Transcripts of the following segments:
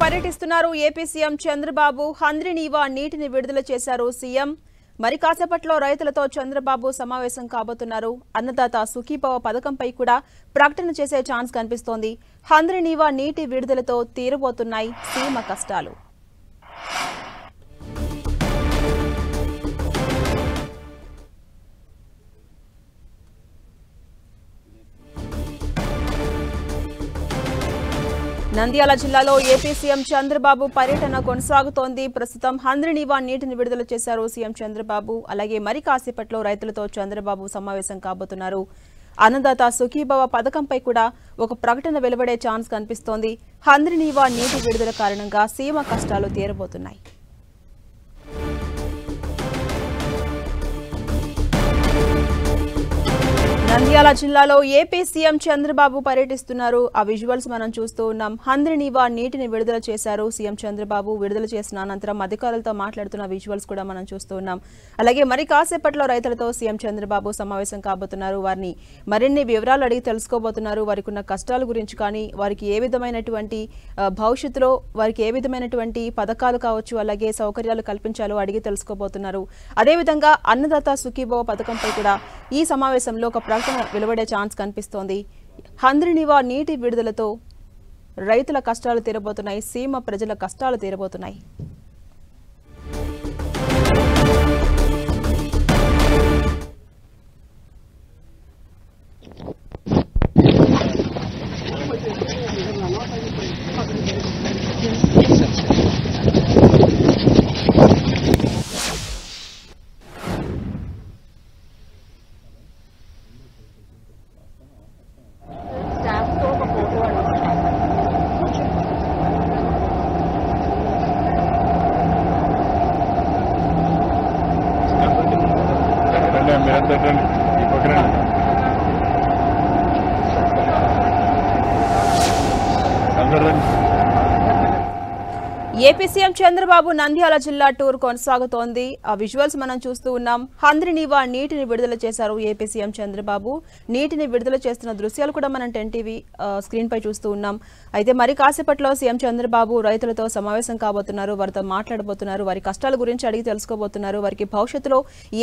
పర్యటిస్తున్నారు AP CM Chandrababu. Handrineeva నీటిని విడుదల చేశారు సీఎం. మరి కాసేపట్లో రైతులతో చంద్రబాబు సమావేశం కాబోతున్నారు. అన్నదాత సుఖీభవ పథకంపై కూడా ప్రకటన చేసే ఛాన్స్ కనిపిస్తోంది. హంద్రినీవా నీటి విడుదలతో తీరబోతున్నాయి సీమ కష్టాలు. నంద్యాల జిల్లాలో ఏపీ సీఎం చంద్రబాబు పర్యటన కొనసాగుతోంది. ప్రస్తుతం హంద్రినీవా నీటిని విడుదల చేశారు సీఎం చంద్రబాబు. అలాగే మరి కాసేపట్లో రైతులతో చంద్రబాబు సమావేశం కాబోతున్నారు. అన్నదాత సుఖీభవ పథకంపై కూడా ఒక ప్రకటన వెలువడే ఛాన్స్ కనిపిస్తోంది. హంద్రినీవా నీటి విడుదల కారణంగా సీమ కష్టాలు తీరబోతున్నాయి. నంద్యాల జిల్లాలో ఏపీ సీఎం చంద్రబాబు పర్యటిస్తున్నారు. ఆ విజువల్స్ మనం చూస్తూ ఉన్నాం. హంద్రినీవా నీటిని విడుదల చేశారు సీఎం చంద్రబాబు. విడుదల చేసిన అనంతరం అధికారులతో మాట్లాడుతున్న విజువల్స్ కూడా మనం చూస్తూ ఉన్నాం. అలాగే మరి కాసేపట్లో రైతులతో సీఎం చంద్రబాబు సమావేశం కాబోతున్నారు. వారిని మరిన్ని వివరాలు అడిగి తెలుసుకోబోతున్నారు. వారికి ఉన్న కష్టాల గురించి కానీ, వారికి ఏ విధమైనటువంటి భవిష్యత్తులో వారికి ఏ విధమైనటువంటి పథకాలు కావచ్చు, అలాగే సౌకర్యాలు కల్పించాలో అడిగి తెలుసుకోబోతున్నారు. అదేవిధంగా అన్నదాత సుఖీభవ పథకంపై కూడా ఈ సమావేశంలో ఒక ప్రకటన వెలువడే ఛాన్స్ కనిపిస్తోంది. హంద్రినీవా నీటి విడుదలతో రైతుల కష్టాలు తీరబోతున్నాయి. సీమ ప్రజల కష్టాలు తీరబోతున్నాయి. ఏపీ సీఎం చంద్రబాబు నంద్యాల జిల్లా టూర్ కొనసాగుతోంది. ఆ విజువల్స్ మనం చూస్తూ ఉన్నాం. హంద్రినీవా నీటిని విడుదల చేశారు ఏపీ సీఎం చంద్రబాబు. నీటిని విడుదల చేస్తున్న దృశ్యాలు కూడా మనం 10 టీవీ స్క్రీన్ పై చూస్తూ ఉన్నాం. అయితే మరి కాసేపట్లో సీఎం చంద్రబాబు రైతులతో సమావేశం కాబోతున్నారు. వారితో మాట్లాడబోతున్నారు. వారి కష్టాల గురించి అడిగి తెలుసుకోబోతున్నారు. వారికి భవిష్యత్తులో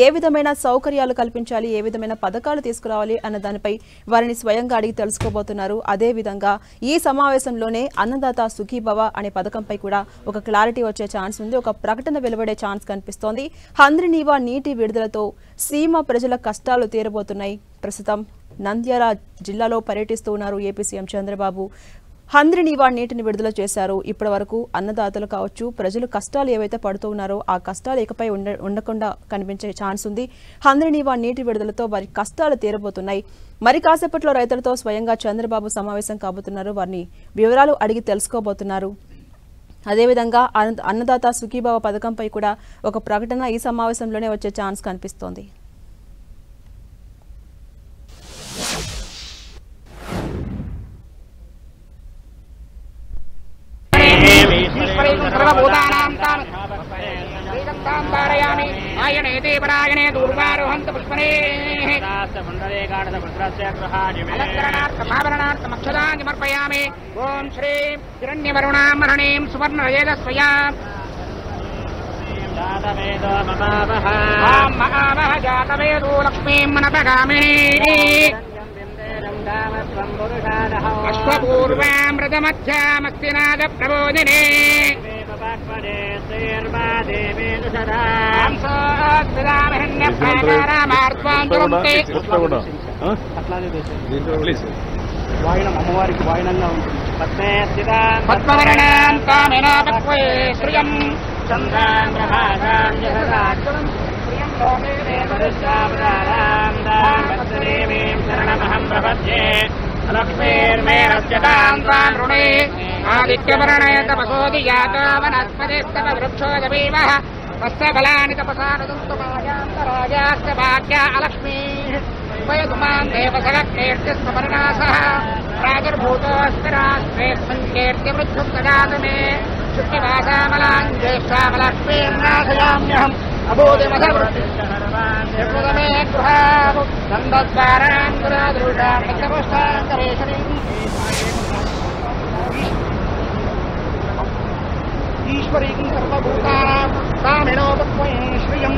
ఏ విధమైన సౌకర్యాలు కల్పించాలి, ఏ విధమైన పథకాలు తీసుకురావాలి అన్న దానిపై వారిని స్వయంగా అడిగి తెలుసుకోబోతున్నారు. అదేవిధంగా ఈ సమావేశంలోనే అన్నదాత సుఖీభవ అనే పథకంపై కూడా ఒక క్లారిటీ వచ్చే ఛాన్స్ ఉంది. ఒక ప్రకటన వెలువడే ఛాన్స్ కనిపిస్తోంది. హంద్రినీవా నీటి విడుదలతో సీమ ప్రజల కష్టాలు తీరబోతున్నాయి. ప్రస్తుతం నంద్యాల జిల్లాలో పర్యటిస్తూ ఉన్నారు ఏపీ సీఎం చంద్రబాబు. హంద్రినీవా నీటిని విడుదల చేశారు. ఇప్పటి వరకు అన్నదాతలు కావచ్చు, ప్రజలు కష్టాలు ఏవైతే పడుతూ ఉన్నారో ఆ కష్టాలు ఇకపై ఉండకుండా కనిపించే ఛాన్స్ ఉంది. హంద్రినీవా నీటి విడుదలతో వారి కష్టాలు తీరబోతున్నాయి. మరి కాసేపట్లో రైతులతో స్వయంగా చంద్రబాబు సమావేశం కాబోతున్నారు. వారిని వివరాలు అడిగి తెలుసుకోబోతున్నారు. అదేవిధంగా అన్నదాత సుఖీభవ పథకంపై కూడా ఒక ప్రకటన ఈ సమావేశంలోనే వచ్చే ఛాన్స్ కనిపిస్తోంది. ఓం శ్రీ హిరణ్యవరుణామరణీం సువర్ణరజేదస్వయాం జాతవేదో లక్ష్మీం మనపగామినీ అశ్వపూర్వాం రథమధ్యామస్తినాద ప్రబోధినే వాయనం అమ్మవారికి వాయనంగా ఉంటుంది. ఆదిత్యవర్ణయ తపసోది జాతో వనస్పతిస్తవ వృక్షోదవీమః తస్య ఫలాని తపసానుదంతుమాయాంతరాజాస్య భాగ్య అలక్ష్మీ వయదుమాన్ దేవసగకీర్తిస్మరణాసః రాజర్భూతోऽస్మి రాష్ట్రేऽస్మిన్ కీర్తివృద్ధుం దదాతు మే శుక్తివాసామలాం జ్యేష్ఠామలక్ష్మీర్నాశయామ్యహం అబోధిమసవృత్తిర్మే గృహాము నందద్వారాం గురాదృఢాం నిత్యపుష్టాం కరేషణీం ఈశ్వరీం సర్వభూతానాం కామినోపక్వయే శ్రియం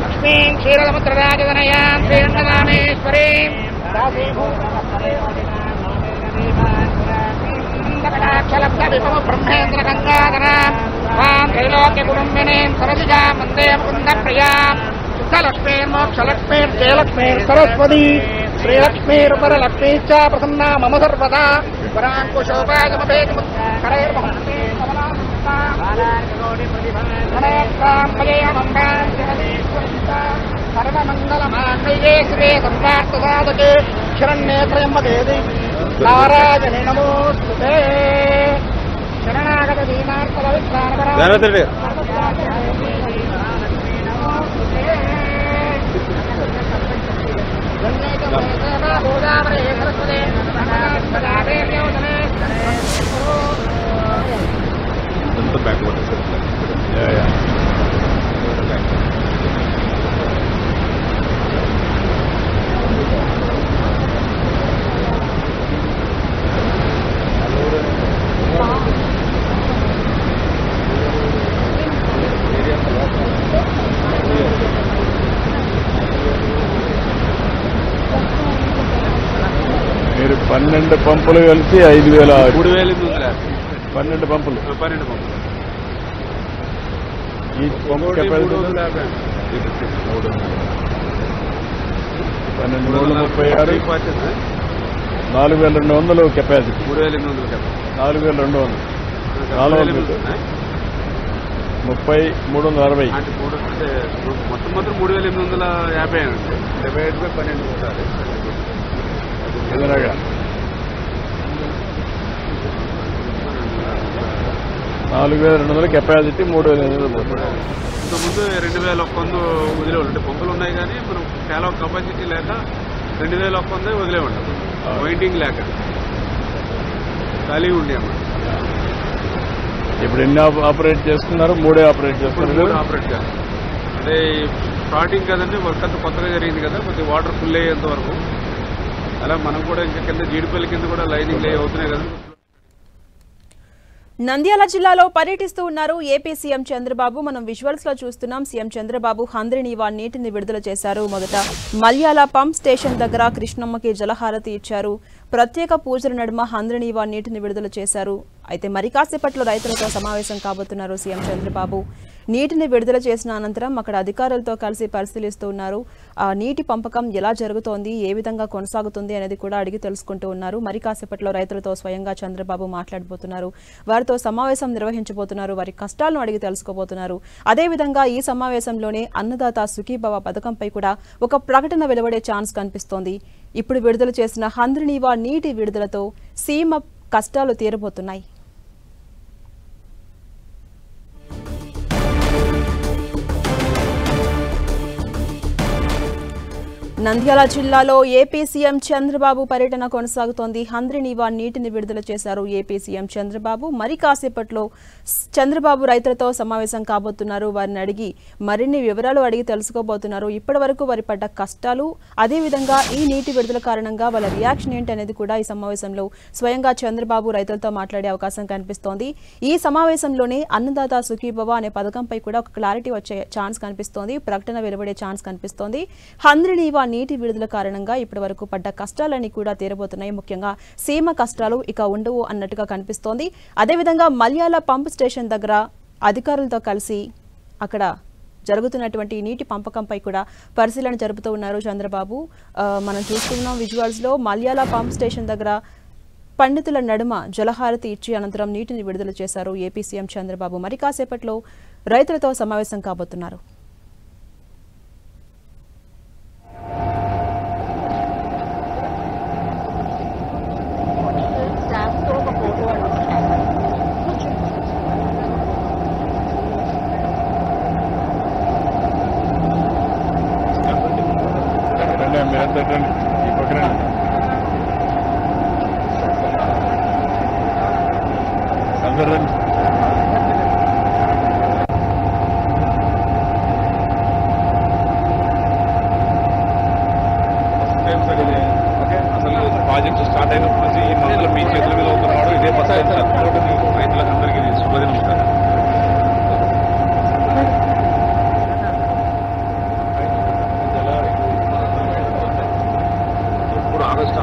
లక్ష్మీం క్షీరసముద్రరాజతనయాం శ్రీరంగనామేశ్వరీం దాసీభూతకటాక్షలబ్ధవిభవ బ్రహ్మేంద్ర గంగాధరాం మాం త్రైలోక్య కుటుంబినీం సరసిజాం వందే ముకుంద ప్రియాం శుద్ధలక్ష్మీర్మోక్షలక్ష్మీర్జయలక్ష్మీర్ సరస్వతీ శ్రీలక్ష్మీర్వరలక్ష్మీ చ ప్రసన్నా మమ సర్వదా సర్వమంగళమాంగళ్యే శివే సర్వార్థసాధకే శరణ్యే త్రయంబకే నారాయణే నమోస్తుతే శరణాగత దీనార్పద విజ్ఞానపర మీరు 12 పంపులు కలిసి 5,000 12 పంపులు ఈ పంపు కెపాసిటీ 12,36 4,200 కెపాసిటీ 4,200 3,360 మొత్తం 3,850 అండి 75/12 ఉండాలి ఎదురగా 4,200 కెపాసిటీ 3,800 ఇంతకుముందు 2,100 వదిలేవాళ్ళు అంటే పంపులు ఉన్నాయి కానీ మనం చాలా కెపాసిటీ లేక 2,100 వదిలేవాళ్ళు వైండింగ్ లేక ఖాళీ ఉండేమ్మా. ఇప్పుడు ఎన్ని ఆపరేట్ చేస్తున్నారు? 3 ఆపరేట్ చేస్తున్నారు. ఆపరేట్ చేస్తారు అంటే స్టార్టింగ్ కదండి, వర్క్ అంతా కొత్తగా జరిగింది కదా, కొద్దిగా వాటర్ ఫుల్ అయ్యేంత వరకు అలా మనం కూడా ఇంకా కింద జీడిపల్లి కింద కూడా లైనింగ్ లే అవుతున్నాయి కదా. నంద్యాల జిల్లాలో పర్యటిస్తూ ఉన్నారు ఏపీ సీఎం చంద్రబాబు. మనం విజువల్స్ లో చూస్తున్నాం. సీఎం చంద్రబాబు హంద్రినీవా నీటిని విడుదల చేశారు. మొదట మల్యాల పంప్ స్టేషన్ దగ్గర కృష్ణమ్మకి జలహారతి ఇచ్చారు. ప్రత్యేక పూజల నడుమ హంద్రినీవా నీటిని విడుదల చేశారు. అయితే మరి కాసేపట్లో రైతులతో సమావేశం కాబోతున్నారు సీఎం చంద్రబాబు. నీటిని విడుదల చేసిన అనంతరం అక్కడ అధికారులతో కలిసి పరిశీలిస్తూ ఉన్నారు. ఆ నీటి పంపకం ఎలా జరుగుతోంది, ఏ విధంగా కొనసాగుతుంది అనేది కూడా అడిగి తెలుసుకుంటూ ఉన్నారు. మరి కాసేపట్లో రైతులతో స్వయంగా చంద్రబాబు మాట్లాడబోతున్నారు. వారితో సమావేశం నిర్వహించబోతున్నారు. వారి కష్టాలను అడిగి తెలుసుకోబోతున్నారు. అదేవిధంగా ఈ సమావేశంలోనే అన్నదాత సుఖీభవ పథకంపై కూడా ఒక ప్రకటన వెలువడే ఛాన్స్ కనిపిస్తోంది. ఇప్పుడు విడుదల చేసిన హంద్రినీవా నీటి విడుదలతో సీమ కష్టాలు తీరబోతున్నాయి. నంద్యాల జిల్లాలో ఏపీ సీఎం చంద్రబాబు పర్యటన కొనసాగుతోంది. హంద్రినీవా నీటిని విడుదల చేశారు ఏపీ సీఎం చంద్రబాబు. మరి కాసేపట్లో చంద్రబాబు రైతులతో సమావేశం కాబోతున్నారు. వారిని అడిగి మరిన్ని వివరాలు అడిగి తెలుసుకోబోతున్నారు. ఇప్పటి వరకు వారి పడ్డ కష్టాలు, అదేవిధంగా ఈ నీటి విడుదల కారణంగా వాళ్ళ రియాక్షన్ ఏంటి అనేది కూడా ఈ సమావేశంలో స్వయంగా చంద్రబాబు రైతులతో మాట్లాడే అవకాశం కనిపిస్తోంది. ఈ సమావేశంలోనే అన్నదాత సుఖీభవ అనే పథకంపై కూడా ఒక క్లారిటీ వచ్చే ఛాన్స్ కనిపిస్తోంది. ప్రకటన వెలువడే ఛాన్స్ కనిపిస్తోంది. హంద్రినీవా నీటి విడుదల కారణంగా ఇప్పటి వరకు పడ్డ కష్టాలన్నీ కూడా తీరబోతున్నాయి. ముఖ్యంగా సీమ కష్టాలు ఇక ఉండవు అన్నట్టుగా కనిపిస్తోంది. అదేవిధంగా మల్యాల పంప్ స్టేషన్ దగ్గర అధికారులతో కలిసి అక్కడ జరుగుతున్నటువంటి నీటి పంపకంపై కూడా పరిశీలన జరుపుతూ ఉన్నారు చంద్రబాబు. మనం చూస్తున్నాం విజువల్స్ లో మల్యాల పంప్ స్టేషన్ దగ్గర పండితుల నడుమ జలహారతి ఇచ్చి అనంతరం నీటిని విడుదల చేశారు ఏపీ సీఎం చంద్రబాబు. మరి కాసేపట్లో రైతులతో సమావేశం కాబోతున్నారు. ఈ పక్కన అందరూ అసలు ప్రాజెక్టు స్టార్ట్ అయినప్పటి నుంచి ఈ మందులు మీ చేతుల మీద అవుతున్నాడు. ఇదే ఫస్ట్ టైం సార్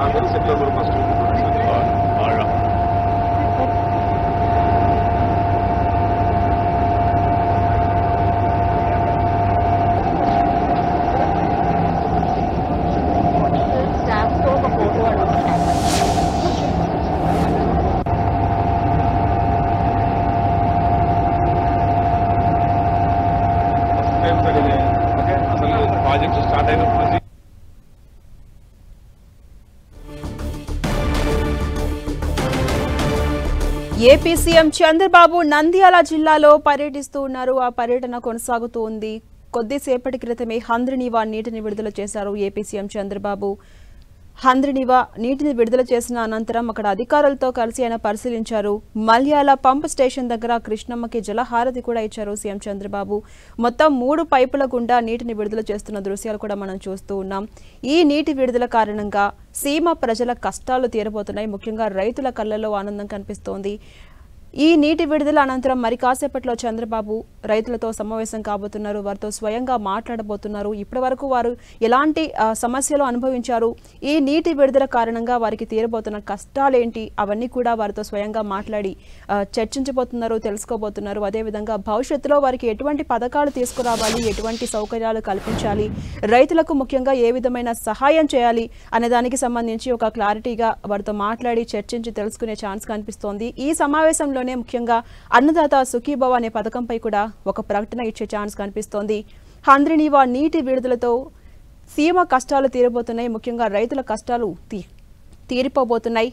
నాకు తెలిసి సెప్టెంబర్ 1 బాగా అసలు ప్రాజెక్ట్ స్టార్ట్ అయినప్పుడు ఏపీ సీఎం చంద్రబాబు నంద్యాల జిల్లాలో పర్యటిస్తూ ఉన్నారు. ఆ పర్యటన కొనసాగుతూ ఉంది. కొద్దిసేపటి క్రితమే హంద్రినీవా నీటిని విడుదల చేశారు ఏపీ సీఎం చంద్రబాబు. హంద్రినీవా నీటిని విడుదల చేసిన అనంతరం అక్కడ అధికారులతో కలిసి ఆయన పరిశీలించారు. మల్యాల పంప్ స్టేషన్ దగ్గర కృష్ణమ్మకి జలహారతి కూడా ఇచ్చారు సీఎం చంద్రబాబు. మొత్తం 3 పైపుల గుండా నీటిని విడుదల చేస్తున్న దృశ్యాలు కూడా మనం చూస్తూ ఉన్నాం. ఈ నీటి విడుదల కారణంగా సీమ ప్రజల కష్టాలు తీరబోతున్నాయి. ముఖ్యంగా రైతుల కళ్ళల్లో ఆనందం కనిపిస్తోంది. ఈ నీటి విడుదల అనంతరం మరి కాసేపట్లో చంద్రబాబు రైతులతో సమావేశం కాబోతున్నారు. వారితో స్వయంగా మాట్లాడబోతున్నారు. ఇప్పటి వరకు వారు ఎలాంటి సమస్యలు అనుభవించారు, ఈ నీటి విడుదల కారణంగా వారికి తీరబోతున్న కష్టాలేంటి, అవన్నీ కూడా వారితో స్వయంగా మాట్లాడి చర్చించబోతున్నారు, తెలుసుకోబోతున్నారు. అదేవిధంగా భవిష్యత్తులో వారికి ఎటువంటి పథకాలు తీసుకురావాలి, ఎటువంటి సౌకర్యాలు కల్పించాలి, రైతులకు ముఖ్యంగా ఏ విధమైన సహాయం చేయాలి అనే దానికి సంబంధించి ఒక క్లారిటీగా వారితో మాట్లాడి చర్చించి తెలుసుకునే ఛాన్స్ కనిపిస్తోంది. ఈ సమావేశంలో ముఖ్యంగా అన్నదాత సుఖీభవ అనే పథకంపై కూడా ఒక ప్రకటన ఇచ్చే ఛాన్స్ కనిపిస్తోంది. హంద్రినీవా నీటి విడుదలతో సీమ కష్టాలు తీరబోతున్నాయి. ముఖ్యంగా రైతుల కష్టాలు తీరిపోబోతున్నాయి.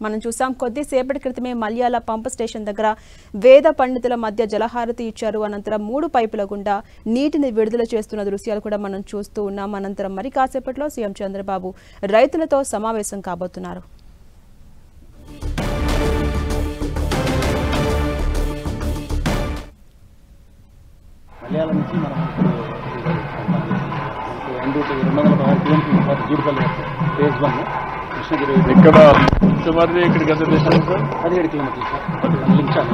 మనం చూసాం కొద్దిసేపటి క్రితమే మల్యాల పంప్ స్టేషన్ దగ్గర వేద పండితుల మధ్య జలహారతి ఇచ్చారు. అనంతరం 3 పైపుల గుండా నీటిని విడుదల చేస్తున్న దృశ్యాలు కూడా మనం చూస్తూ ఉన్నాం. అనంతరం మరి కాసేపట్లో సీఎం చంద్రబాబు రైతులతో సమావేశం కాబోతున్నారు. మలయాళం నుంచి మనం ఇప్పుడు జీడిపల్లి ఫేజ్ 1 కృష్ణగిరి ఇక్కడ సుమారు ఇక్కడికి ఎంత డిస్టెన్స్ సార్? 17 కిలోమీటర్లు సార్. లించాలి